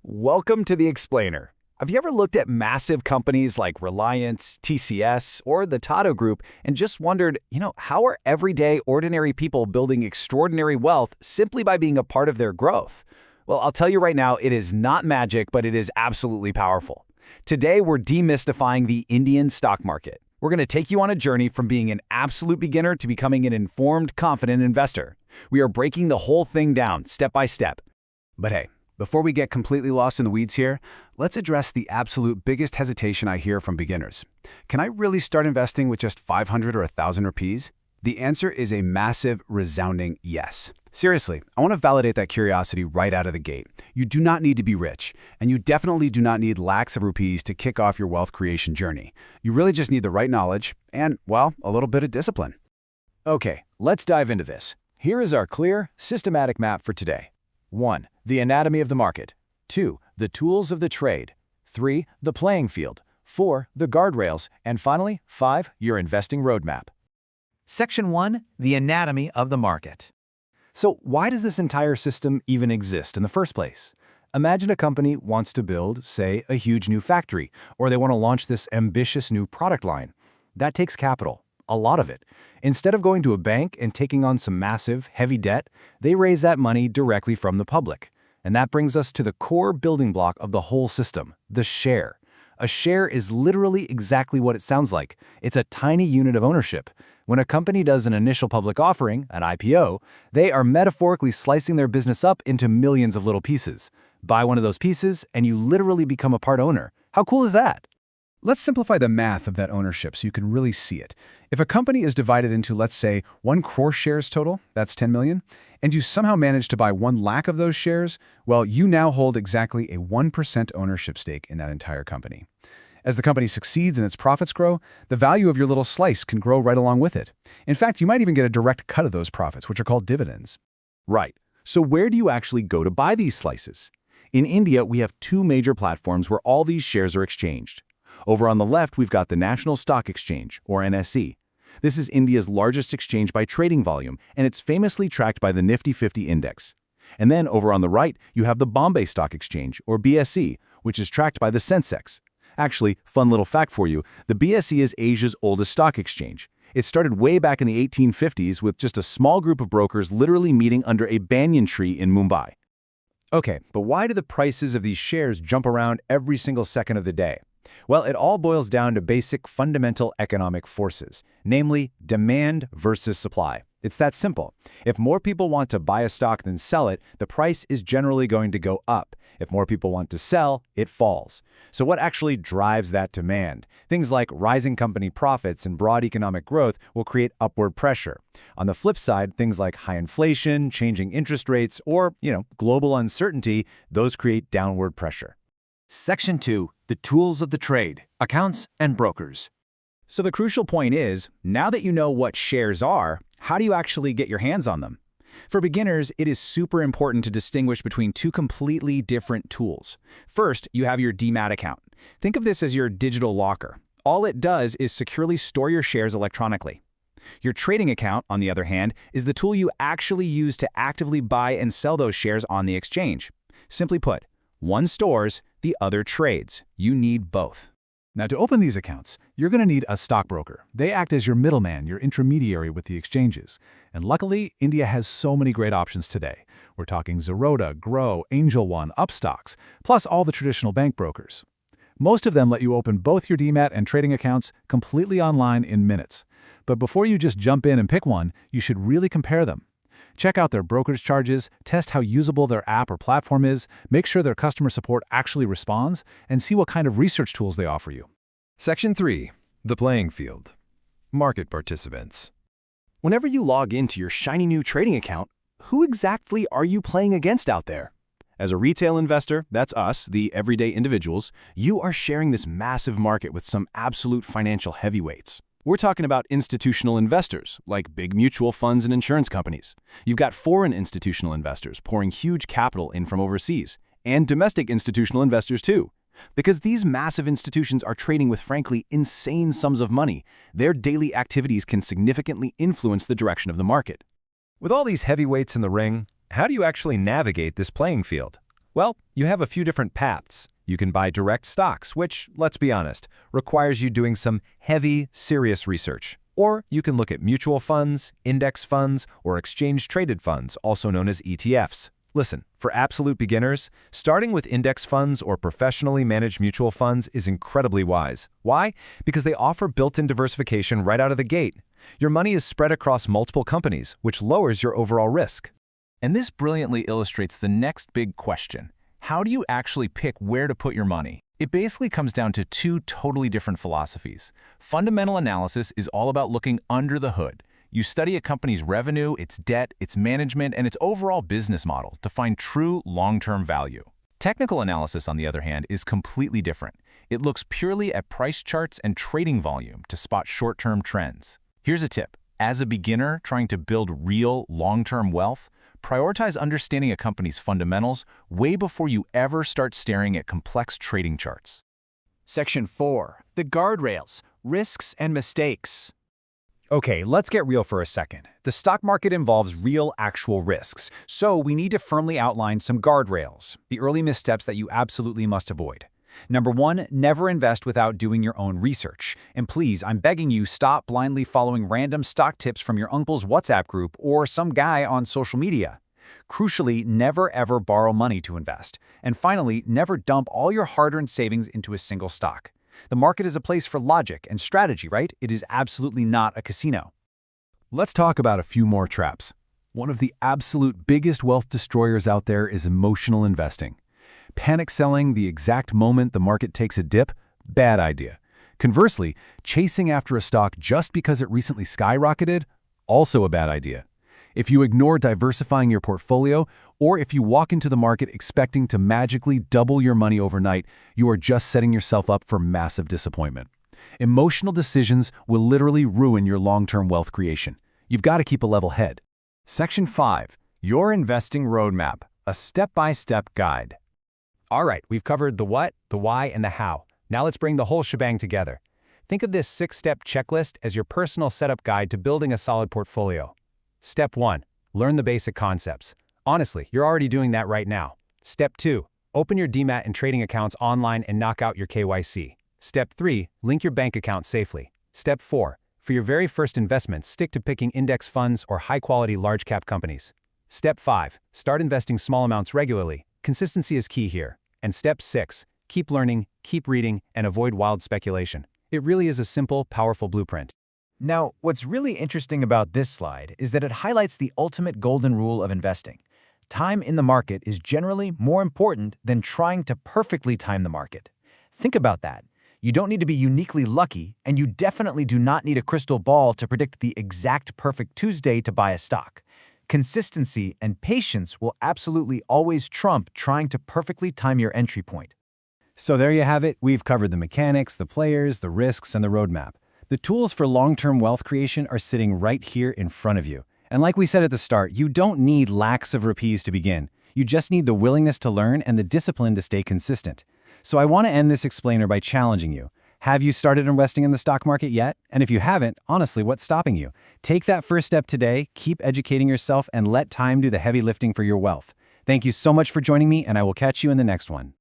Welcome to The Explainer. Have you ever looked at massive companies like Reliance, TCS, or the Tata Group and just wondered, how are everyday, ordinary people building extraordinary wealth simply by being a part of their growth? Well, I'll tell you right now, it is not magic, but it is absolutely powerful. Today, we're demystifying the Indian stock market. We're going to take you on a journey from being an absolute beginner to becoming an informed, confident investor. We are breaking the whole thing down, step by step. But hey, before we get completely lost in the weeds here, let's address the absolute biggest hesitation I hear from beginners. Can I really start investing with just 500 or 1,000 rupees? The answer is a massive, resounding yes. Seriously, I want to validate that curiosity right out of the gate. You do not need to be rich, and you definitely do not need lakhs of rupees to kick off your wealth creation journey. You really just need the right knowledge and, well, a little bit of discipline. Okay, let's dive into this. Here is our clear, systematic map for today. 1. The anatomy of the market. 2. The tools of the trade. 3. The playing field. 4. The guardrails. And finally, 5. Your investing roadmap. Section 1. The anatomy of the market. So why does this entire system even exist in the first place? Imagine a company wants to build, say, a huge new factory, or they want to launch this ambitious new product line. That takes capital, a lot of it. Instead of going to a bank and taking on some massive, heavy debt, they raise that money directly from the public. And that brings us to the core building block of the whole system, the share. A share is literally exactly what it sounds like. It's a tiny unit of ownership. When a company does an initial public offering, an IPO, they are metaphorically slicing their business up into millions of little pieces. Buy one of those pieces, and you literally become a part owner. How cool is that? Let's simplify the math of that ownership so you can really see it. If a company is divided into, let's say, 1 crore shares total, that's 10 million, and you somehow manage to buy 1 lakh of those shares, well, you now hold exactly a 1% ownership stake in that entire company. As the company succeeds and its profits grow, the value of your little slice can grow right along with it. In fact, you might even get a direct cut of those profits, which are called dividends. Right. So where do you actually go to buy these slices? In India, we have 2 major platforms where all these shares are exchanged. Over on the left, we've got the National Stock Exchange, or NSE. This is India's largest exchange by trading volume, and it's famously tracked by the Nifty 50 index. And then over on the right, you have the Bombay Stock Exchange, or BSE, which is tracked by the Sensex. Actually, fun little fact for you, the BSE is Asia's oldest stock exchange. It started way back in the 1850s with just a small group of brokers literally meeting under a banyan tree in Mumbai. Okay, but why do the prices of these shares jump around every single second of the day? Well, it all boils down to basic fundamental economic forces, namely demand versus supply. It's that simple. If more people want to buy a stock than sell it, the price is generally going to go up. If more people want to sell, it falls. So what actually drives that demand? Things like rising company profits and broad economic growth will create upward pressure. On the flip side, things like high inflation, changing interest rates, or, global uncertainty, those create downward pressure. Section 2. The tools of the trade, accounts and brokers. So the crucial point is, now that you know what shares are, how do you actually get your hands on them? For beginners, it is super important to distinguish between 2 completely different tools. First, you have your Demat account. Think of this as your digital locker. All it does is securely store your shares electronically. Your trading account, on the other hand, is the tool you actually use to actively buy and sell those shares on the exchange. Simply put, one stores, the other trades. You need both. Now, to open these accounts, you're going to need a stockbroker. They act as your middleman, your intermediary with the exchanges. And luckily, India has so many great options today. We're talking Zerodha, Grow, Angel One, Upstocks, plus all the traditional bank brokers. Most of them let you open both your Demat and trading accounts completely online in minutes. But before you just jump in and pick one, you should really compare them. Check out their brokerage charges, test how usable their app or platform is, make sure their customer support actually responds, and see what kind of research tools they offer you. Section 3. The playing field. Market participants. Whenever you log into your shiny new trading account, who exactly are you playing against out there? As a retail investor, that's us, the everyday individuals, you are sharing this massive market with some absolute financial heavyweights. We're talking about institutional investors, like big mutual funds and insurance companies. You've got foreign institutional investors pouring huge capital in from overseas, and domestic institutional investors too. Because these massive institutions are trading with frankly insane sums of money, their daily activities can significantly influence the direction of the market. With all these heavyweights in the ring, how do you actually navigate this playing field? Well, you have a few different paths. You can buy direct stocks, which, let's be honest, requires you doing some heavy, serious research. Or you can look at mutual funds, index funds, or exchange-traded funds, also known as ETFs. Listen, for absolute beginners, starting with index funds or professionally managed mutual funds is incredibly wise. Why? Because they offer built-in diversification right out of the gate. Your money is spread across multiple companies, which lowers your overall risk. And this brilliantly illustrates the next big question. How do you actually pick where to put your money? It basically comes down to two totally different philosophies. Fundamental analysis is all about looking under the hood. You study a company's revenue, its debt, its management, and its overall business model to find true long-term value. Technical analysis, on the other hand, is completely different. It looks purely at price charts and trading volume to spot short-term trends. Here's a tip. As a beginner trying to build real, long-term wealth, prioritize understanding a company's fundamentals way before you ever start staring at complex trading charts. Section 4. The guardrails, risks and mistakes. Okay, let's get real for a second. The stock market involves real, actual risks, so we need to firmly outline some guardrails, the early missteps that you absolutely must avoid. Number 1, never invest without doing your own research. And please, I'm begging you, stop blindly following random stock tips from your uncle's WhatsApp group or some guy on social media. Crucially, never ever borrow money to invest. And finally, never dump all your hard-earned savings into a single stock. The market is a place for logic and strategy, right? It is absolutely not a casino. Let's talk about a few more traps. One of the absolute biggest wealth destroyers out there is emotional investing. Panic selling the exact moment the market takes a dip? Bad idea. Conversely, chasing after a stock just because it recently skyrocketed? Also a bad idea. If you ignore diversifying your portfolio, or if you walk into the market expecting to magically double your money overnight, you are just setting yourself up for massive disappointment. Emotional decisions will literally ruin your long-term wealth creation. You've got to keep a level head. Section 5. Your Investing Roadmap, a step-by-step guide. All right, we've covered the what, the why, and the how. Now let's bring the whole shebang together. Think of this 6-step checklist as your personal setup guide to building a solid portfolio. Step 1. Learn the basic concepts. Honestly, you're already doing that right now. Step 2. Open your DMAT and trading accounts online and knock out your KYC. Step 3. Link your bank account safely. Step 4. For your very first investment, stick to picking index funds or high-quality large-cap companies. Step 5. Start investing small amounts regularly. Consistency is key here. And Step 6. Keep learning, keep reading, and avoid wild speculation. It really is a simple, powerful blueprint. Now, what's really interesting about this slide is that it highlights the ultimate golden rule of investing. Time in the market is generally more important than trying to perfectly time the market. Think about that. You don't need to be uniquely lucky, and you definitely do not need a crystal ball to predict the exact perfect Tuesday to buy a stock. Consistency and patience will absolutely always trump trying to perfectly time your entry point. So there you have it. We've covered the mechanics, the players, the risks, and the roadmap. The tools for long-term wealth creation are sitting right here in front of you. And like we said at the start, you don't need lakhs of rupees to begin. You just need the willingness to learn and the discipline to stay consistent. So I want to end this explainer by challenging you. Have you started investing in the stock market yet? And if you haven't, honestly, what's stopping you? Take that first step today, keep educating yourself, and let time do the heavy lifting for your wealth. Thank you so much for joining me, and I will catch you in the next one.